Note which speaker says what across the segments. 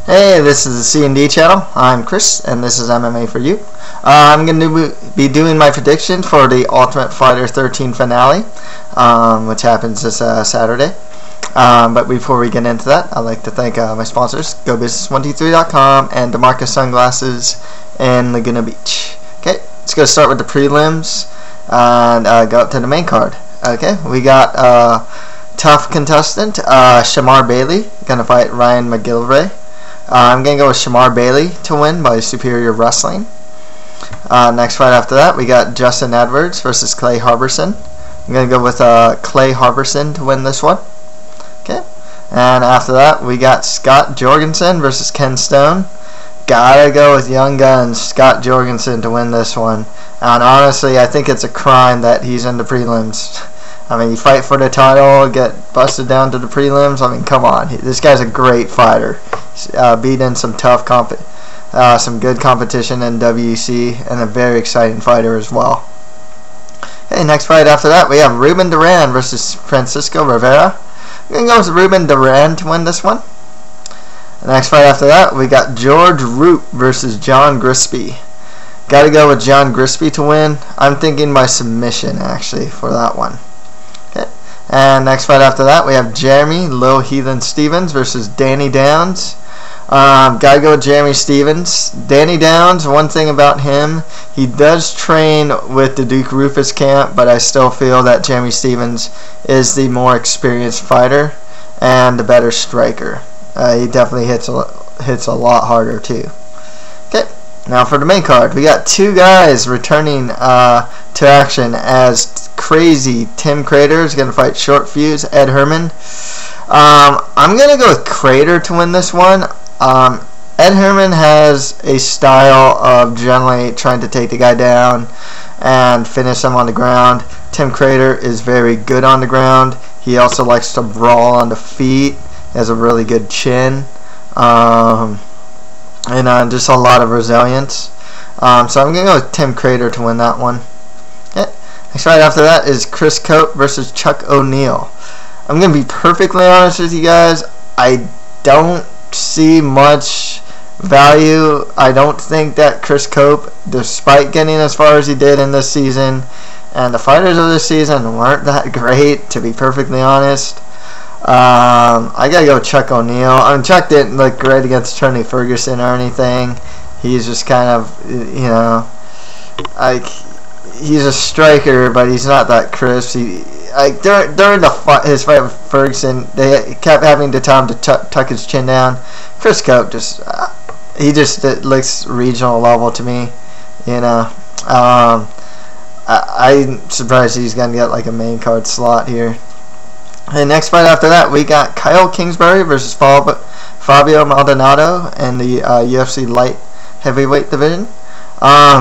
Speaker 1: Hey, this is the C&D channel. I'm Chris, and this is MMA for you. I'm going to be doing my prediction for the Ultimate Fighter 13 finale, which happens this Saturday. But before we get into that, I'd like to thank my sponsors, GoBusiness123.com and DeMarcus Sunglasses in Laguna Beach. Okay, let's go start with the prelims and go up to the main card. Okay, we got tough contestant Shamar Bailey going to fight Ryan McGillivray. I'm going to go with Shamar Bailey to win by Superior Wrestling. Next fight after that, we got Justin Edwards versus Clay Harbison. I'm going to go with Clay Harbison to win this one. Okay. And after that, we got Scott Jorgensen versus Ken Stone. Gotta go with Young Guns, Scott Jorgensen to win this one. And honestly, I think it's a crime that he's in the prelims. I mean, you fight for the title, get busted down to the prelims. I mean, come on. This guy's a great fighter. Beating some tough some good competition in WEC, and a very exciting fighter as well. Okay, next fight after that, we have Ruben Duran versus Francisco Rivera. We're going to go with Ruben Duran to win this one. The next fight after that, we got George Root versus John Grisby. Got to go with John Grisby to win. I'm thinking by submission, actually, for that one. Okay. And next fight after that, we have Jeremy Lil Heathen Stevens versus Danny Downs. Gotta go with Jeremy Stevens. Danny Downs, one thing about him, he does train with the Duke Rufus camp, but I still feel that Jeremy Stevens is the more experienced fighter and the better striker. He definitely hits a lot harder too. Okay, now for the main card, we got two guys returning to action as crazy. Tim Credeur is going to fight Short Fuse Ed Herman. I'm going to go with Credeur to win this one. Ed Herman has a style of generally trying to take the guy down and finish him on the ground. Tim Credeur is very good on the ground. He also likes to brawl on the feet. He has a really good chin. And just a lot of resilience. So I'm going to go with Tim Credeur to win that one. Okay. Next fight after that is Chris Cope versus Chuck O'Neal. I'm going to be perfectly honest with you guys. I don't see much value. I don't think that Chris Cope, despite getting as far as he did in this season, and the fighters of this season weren't that great, to be perfectly honest. I gotta go with Chuck O'Neal. I mean, Chuck didn't look great against Tony Ferguson or anything. He's just kind of, you know, like, he's a striker, but he's not that crisp. Like during his fight with Ferguson, they kept having to tell him to tuck his chin down. Chris Cope just it looks regional level to me, you know. I'm surprised he's gonna get like a main card slot here. And next fight after that, we got Kyle Kingsbury versus Fabio Maldonado in the UFC light heavyweight division.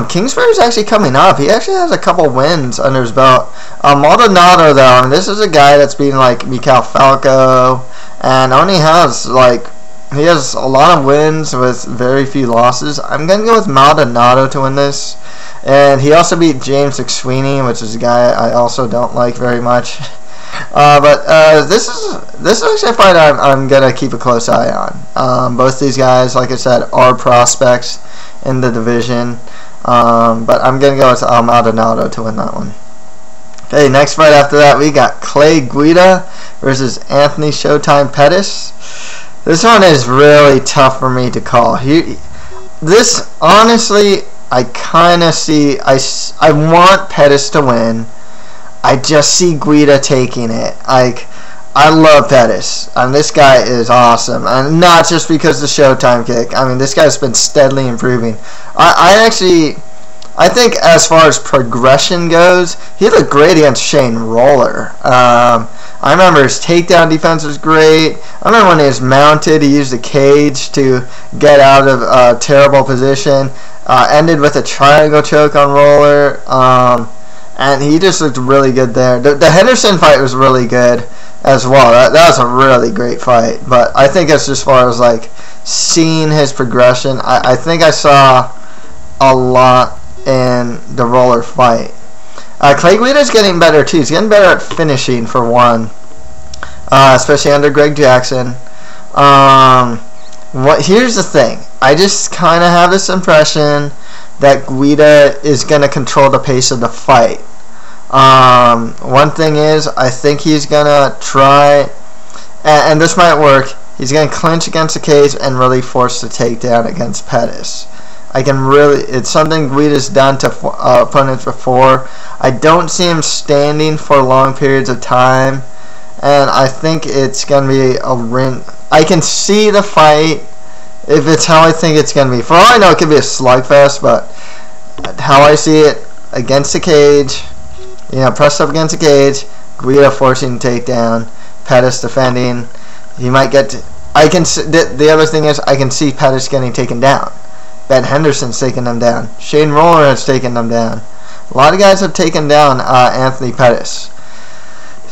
Speaker 1: Kingsbury's actually coming up. He actually has a couple wins under his belt. Maldonado, though, I mean, this is a guy that's beaten like Mikhail Falco, and only has he has a lot of wins with very few losses. I'm gonna go with Maldonado to win this, and he also beat James McSweeney, which is a guy I also don't like very much. But this is actually a fight I'm gonna keep a close eye on. Both these guys, like I said, are prospects in the division, but I'm gonna go with Maldonado to win that one. Okay, next fight after that, we got Clay Guida versus Anthony Showtime Pettis. This one is really tough for me to call. This honestly, I kind of see. I want Pettis to win. I just see Guida taking it. I love Pettis. This guy is awesome, and not just because of the Showtime kick. I mean, this guy's been steadily improving. I think as far as progression goes, he looked great against Shane Roller. I remember his takedown defense was great. I remember when he was mounted, he used the cage to get out of a terrible position. Ended with a triangle choke on Roller. And he just looked really good there. The Henderson fight was really good as well. That was a really great fight. But I think as far as like seeing his progression, I think I saw a lot in the Roller fight. Clay Guida's getting better too. He's getting better at finishing for one, especially under Greg Jackson. Here's the thing. I just kind of have this impression that Guida is going to control the pace of the fight. One thing is, I think he's going to try, and this might work, he's going to clinch against the cage and really force the takedown against Pettis. It's something Guida's done to opponents before. I don't see him standing for long periods of time, and I think it's going to be a ring. I can see the fight if it's how I think it's going to be. For all I know, it could be a slugfest, but how I see it, against the cage, pressed up against the cage, Guida forcing takedown, Pettis defending. He might get to, the other thing is, I can see Pettis getting taken down. Ben Henderson's taken them down. Shane Roller has taken them down. A lot of guys have taken down Anthony Pettis.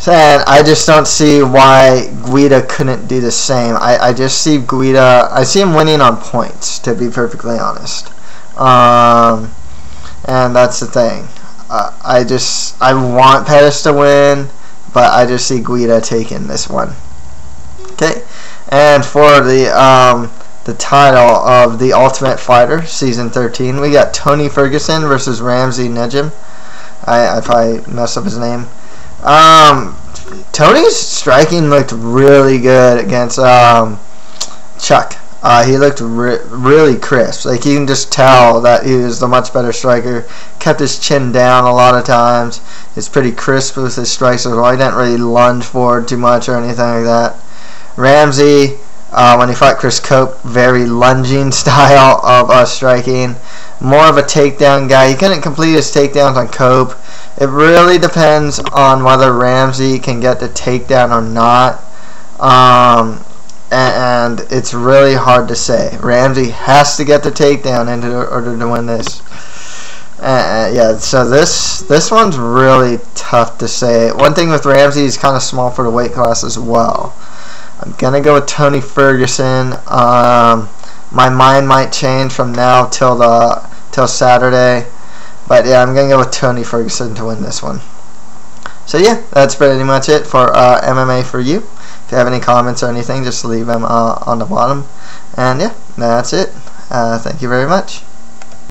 Speaker 1: And I just don't see why Guida couldn't do the same. I just see Guida, I see him winning on points, to be perfectly honest. And that's the thing. I want Pettis to win, but I just see Guida taking this one. Okay, and for the title of The Ultimate Fighter, Season 13, we got Tony Ferguson versus Ramsey Nijem. I probably messed up his name. Tony's striking looked really good against Chuck. He looked really crisp. Like, you can just tell that he was the much better striker. Kept his chin down a lot of times. He's pretty crisp with his strikes as well. He didn't really lunge forward too much or anything like that. Ramsey, when he fought Chris Cope, very lunging style of striking. More of a takedown guy. He couldn't complete his takedowns on Cope. It really depends on whether Ramsey can get the takedown or not. And it's really hard to say. Ramsey has to get the takedown in order to win this. Yeah, so this one's really tough to say. One thing with Ramsey, he's kind of small for the weight class as well. I'm gonna go with Tony Ferguson. My mind might change from now till Saturday, but yeah, I'm gonna go with Tony Ferguson to win this one. So yeah, that's pretty much it for MMA for you. If you have any comments or anything, just leave them on the bottom. And yeah, that's it. Thank you very much.